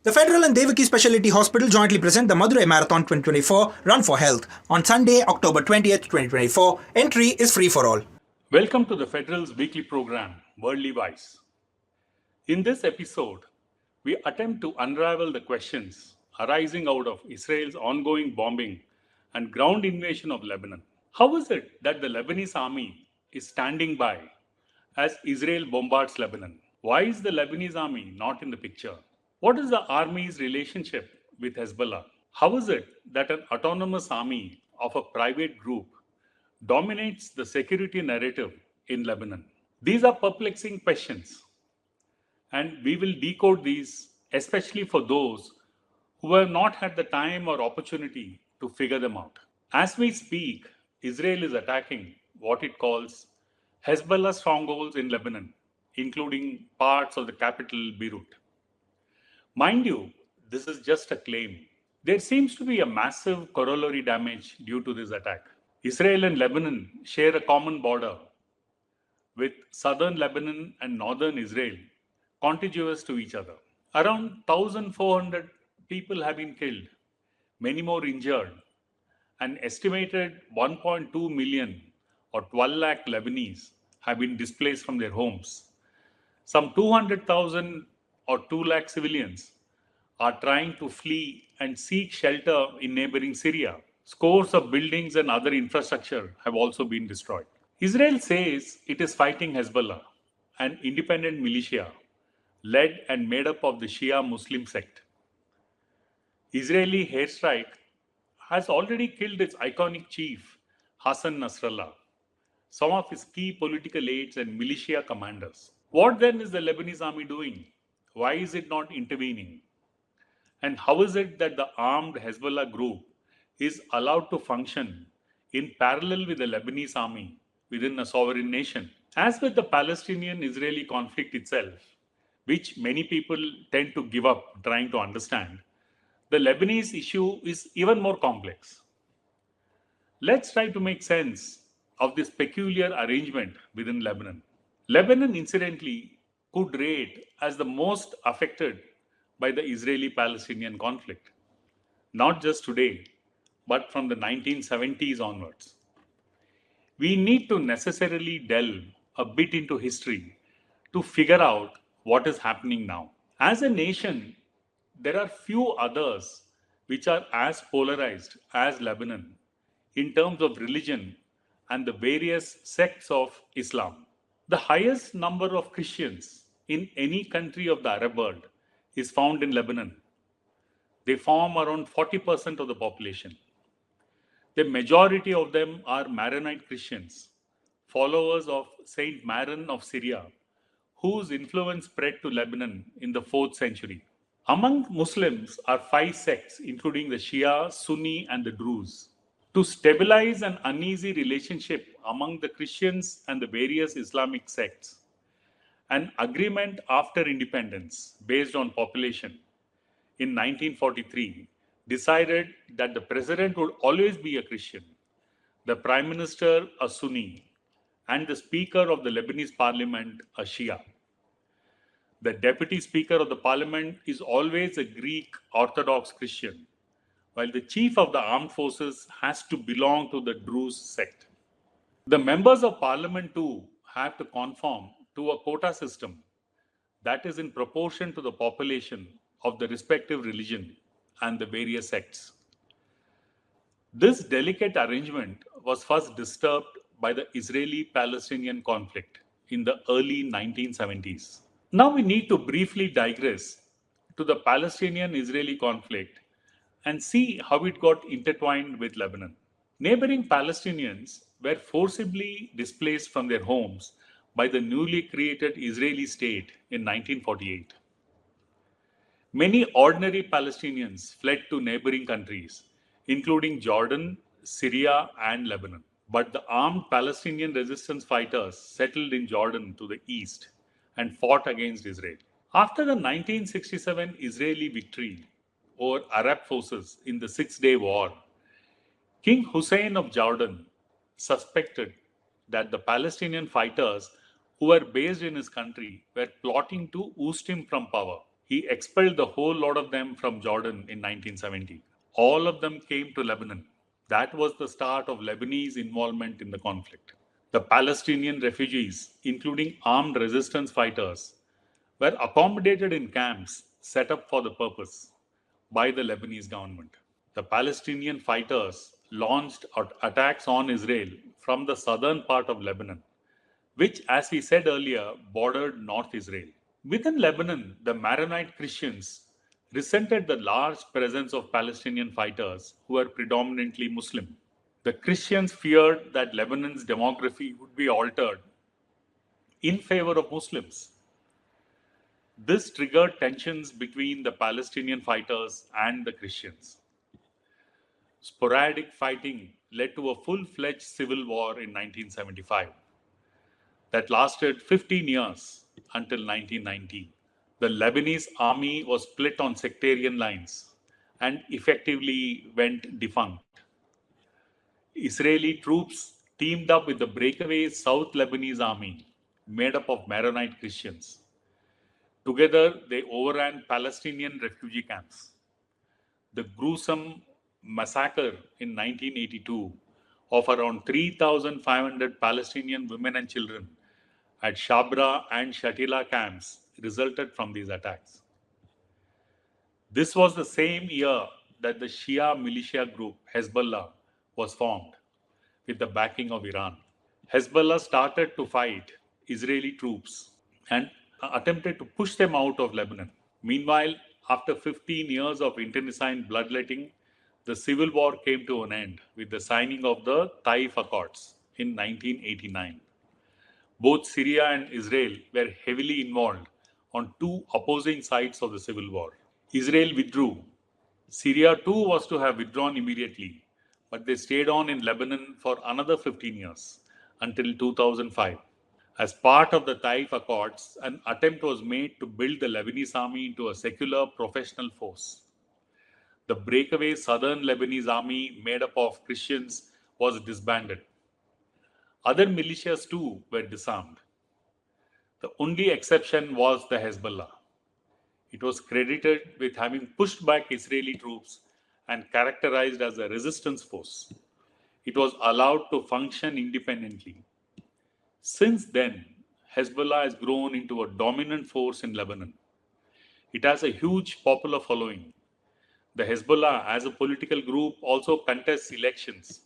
The Federal and Devaki Specialty Hospital jointly present the Madurai Marathon 2024 Run for Health on Sunday, October 20th, 2024. Entry is free for all. Welcome to the Federal's weekly program, Worldly Wise. In this episode, we attempt to unravel the questions arising out of Israel's ongoing bombing and ground invasion of Lebanon. How is it that the Lebanese Army is standing by as Israel bombards Lebanon? Why is the Lebanese Army not in the picture? What is the Army's relationship with Hezbollah? How is it that an autonomous army of a private group dominates the security narrative in Lebanon? These are perplexing questions, and we will decode these, especially for those who have not had the time or opportunity to figure them out. As we speak, Israel is attacking what it calls Hezbollah strongholds in Lebanon, including parts of the capital, Beirut. Mind you, this is just a claim. There seems to be a massive corollary damage due to this attack. Israel and Lebanon share a common border, with southern Lebanon and northern Israel contiguous to each other. Around 1,400 people have been killed, many more injured. An estimated 1.2 million or 12 lakh Lebanese have been displaced from their homes. Some 200,000 or 2 lakh civilians are trying to flee and seek shelter in neighboring Syria. Scores of buildings and other infrastructure have also been destroyed. Israel says it is fighting Hezbollah, an independent militia led and made up of the Shia Muslim sect. Israeli airstrike has already killed its iconic chief, Hassan Nasrallah, some of his key political aides and militia commanders. What then is the Lebanese army doing? Why is it not intervening? And how is it that the armed Hezbollah group is allowed to function in parallel with the Lebanese army within a sovereign nation? As with the Palestinian-Israeli conflict itself, which many people tend to give up trying to understand, the Lebanese issue is even more complex. Let's try to make sense of this peculiar arrangement within Lebanon. Lebanon, incidentally, could rate as the most affected by the Israeli-Palestinian conflict, not just today, but from the 1970s onwards. We need to necessarily delve a bit into history to figure out what is happening now. As a nation, there are few others which are as polarized as Lebanon in terms of religion and the various sects of Islam. The highest number of Christians in any country of the Arab world is found in Lebanon. They form around 40% of the population. The majority of them are Maronite Christians, followers of Saint Maron of Syria, whose influence spread to Lebanon in the 4th century. Among Muslims are 5 sects, including the Shia, Sunni, and the Druze. To stabilize an uneasy relationship among the Christians and the various Islamic sects, an agreement after independence based on population in 1943 decided that the president would always be a Christian, the prime minister a Sunni, and the speaker of the Lebanese parliament a Shia. The deputy speaker of the parliament is always a Greek Orthodox Christian, while the chief of the armed forces has to belong to the Druze sect. The members of parliament too have to conform to a quota system that is in proportion to the population of the respective religion and the various sects. This delicate arrangement was first disturbed by the Israeli-Palestinian conflict in the early 1970s. Now we need to briefly digress to the Palestinian-Israeli conflict and see how it got intertwined with Lebanon. Neighboring Palestinians were forcibly displaced from their homes by the newly created Israeli state in 1948. Many ordinary Palestinians fled to neighboring countries, including Jordan, Syria, and Lebanon. But the armed Palestinian resistance fighters settled in Jordan to the east and fought against Israel. After the 1967 Israeli victory over Arab forces in the Six-Day War, King Hussein of Jordan suspected that the Palestinian fighters who were based in his country were plotting to oust him from power. He expelled the whole lot of them from Jordan in 1970. All of them came to Lebanon. That was the start of Lebanese involvement in the conflict. The Palestinian refugees, including armed resistance fighters, were accommodated in camps set up for the purpose by the Lebanese government. The Palestinian fighters launched attacks on Israel from the southern part of Lebanon, which, as we said earlier, bordered North Israel. Within Lebanon, the Maronite Christians resented the large presence of Palestinian fighters who were predominantly Muslim. The Christians feared that Lebanon's demography would be altered in favor of Muslims. This triggered tensions between the Palestinian fighters and the Christians. Sporadic fighting led to a full-fledged civil war in 1975 that lasted 15 years until 1990. The Lebanese army was split on sectarian lines and effectively went defunct. Israeli troops teamed up with the breakaway South Lebanese army made up of Maronite Christians. Together, they overran Palestinian refugee camps. The gruesome massacre in 1982 of around 3,500 Palestinian women and children at Shabra and Shatila camps resulted from these attacks. This was the same year that the Shia militia group Hezbollah was formed with the backing of Iran. Hezbollah started to fight Israeli troops and attempted to push them out of Lebanon. Meanwhile, after 15 years of internecine bloodletting, the civil war came to an end with the signing of the Taif Accords in 1989. Both Syria and Israel were heavily involved on two opposing sides of the civil war. Israel withdrew. Syria too was to have withdrawn immediately, but they stayed on in Lebanon for another 15 years until 2005. As part of the Taif Accords, an attempt was made to build the Lebanese army into a secular professional force. The breakaway southern Lebanese army, made up of Christians, was disbanded. Other militias too were disarmed. The only exception was the Hezbollah. It was credited with having pushed back Israeli troops and characterized as a resistance force. It was allowed to function independently. Since then, Hezbollah has grown into a dominant force in Lebanon. It has a huge popular following. The Hezbollah, as a political group, also contests elections.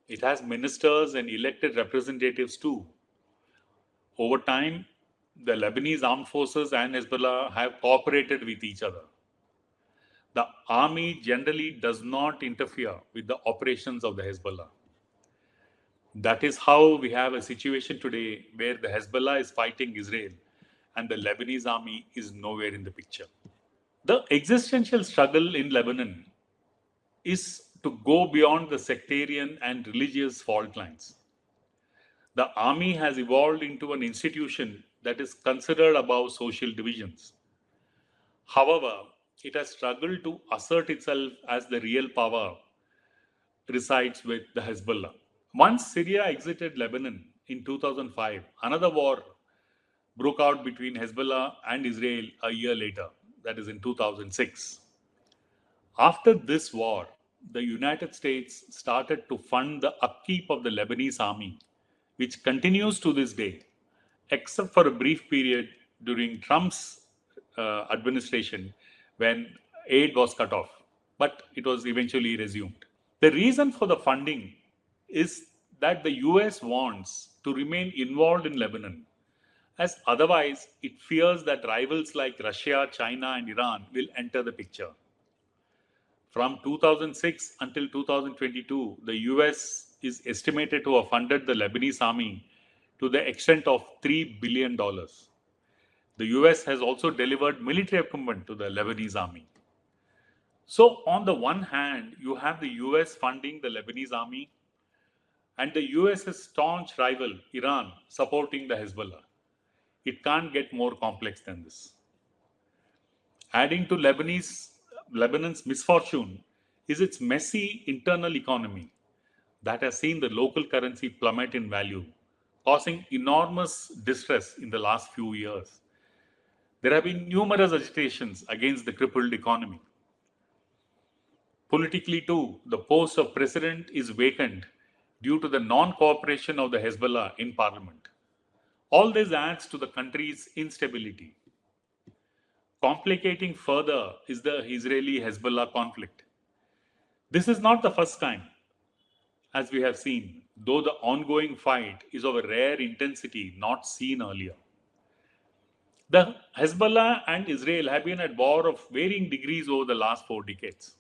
It has ministers and elected representatives too. Over time, the Lebanese armed forces and Hezbollah have cooperated with each other. The army generally does not interfere with the operations of the Hezbollah. That is how we have a situation today where the Hezbollah is fighting Israel and the Lebanese army is nowhere in the picture. The existential struggle in Lebanon is to go beyond the sectarian and religious fault lines. The army has evolved into an institution that is considered above social divisions. However, it has struggled to assert itself as the real power resides with the Hezbollah. Once Syria exited Lebanon in 2005, another war broke out between Hezbollah and Israel a year later, that is in 2006. After this war, the United States started to fund the upkeep of the Lebanese army, which continues to this day, except for a brief period during Trump's administration when aid was cut off, but it was eventually resumed. The reason for the funding is that the US wants to remain involved in Lebanon, as otherwise it fears that rivals like Russia, China, and Iran will enter the picture. From 2006 until 2022, the US is estimated to have funded the Lebanese army to the extent of $3 billion. The US has also delivered military equipment to the Lebanese army. So, on the one hand, you have the US funding the Lebanese army and the US's staunch rival, Iran, supporting the Hezbollah. It can't get more complex than this. Adding to Lebanon's misfortune is its messy internal economy that has seen the local currency plummet in value, causing enormous distress in the last few years. There have been numerous agitations against the crippled economy. Politically, too, the post of president is vacant due to the non-cooperation of the Hezbollah in parliament. All this adds to the country's instability. Complicating further is the Israeli-Hezbollah conflict. This is not the first time, as we have seen, though the ongoing fight is of a rare intensity not seen earlier. The Hezbollah and Israel have been at war of varying degrees over the last 4 decades.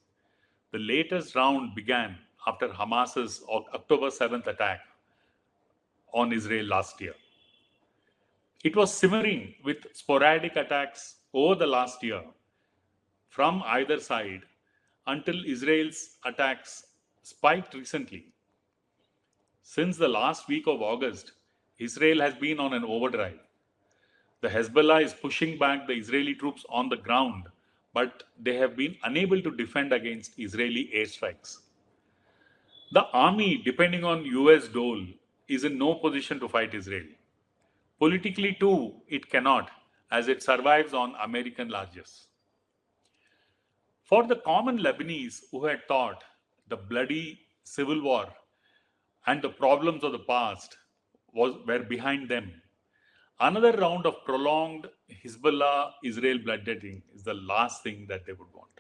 The latest round began after Hamas's October 7th attack on Israel last year. It was simmering with sporadic attacks over the last year from either side until Israel's attacks spiked recently. Since the last week of August, Israel has been on an overdrive. The Hezbollah is pushing back the Israeli troops on the ground, but they have been unable to defend against Israeli airstrikes. The army, depending on US dole, is in no position to fight Israel. Politically, too, it cannot, as it survives on American largesse. For the common Lebanese who had thought the bloody civil war and the problems of the past were behind them, another round of prolonged Hezbollah-Israel bloodletting is the last thing that they would want.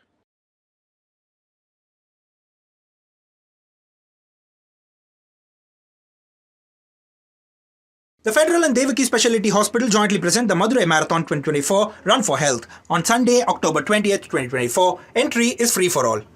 The Federal and Devaki Specialty Hospital jointly present the Madurai Marathon 2024 Run for Health on Sunday, October 20th, 2024. Entry is free for all.